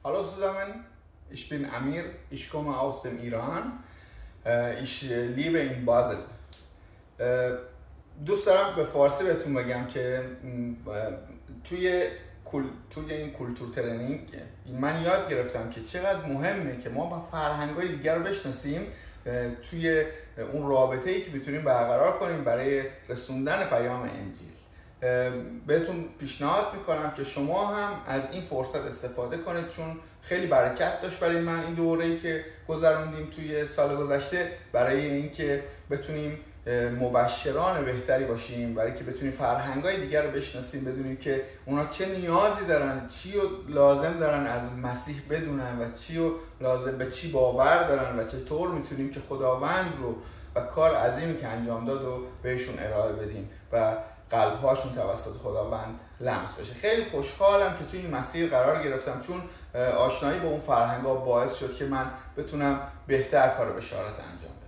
Hallo zusammen, ich bin Amir, ich komme aus dem Iran. Ich lebe in Basel. دوست دارم به فارسی بهتون بگم که توی این کولتور ترنینگ من یاد گرفتم که چقدر مهمه که ما با فرهنگ‌های دیگر رو بشناسیم توی اون رابطه‌ای که بتونیم برقرار کنیم برای رسوندن پیام انجیل. بهتون پیشنهاد میکنم که شما هم از این فرصت استفاده کنید، چون خیلی برکت داشت برای من این دوره‌ای که گذروندیم توی سال گذشته، برای اینکه بتونیم مبشران بهتری باشیم، برای که بتونیم فرهنگ‌های دیگر رو بشناسیم، بدونیم که اونا چه نیازی دارن، چی رو لازم دارن از مسیح بدونن و چی رو لازم به چی باور دارن و چطور میتونیم که خداوند رو و کار عظیمی که انجام داد رو بهشون ارائه بدیم و قلب‌هاشون توسط خداوند لمس بشه. خیلی خوشحالم که توی این مسیر قرار گرفتم، چون آشنایی با اون فرهنگ‌ها باعث شد که من بتونم بهتر کار بشارت انجام بدم.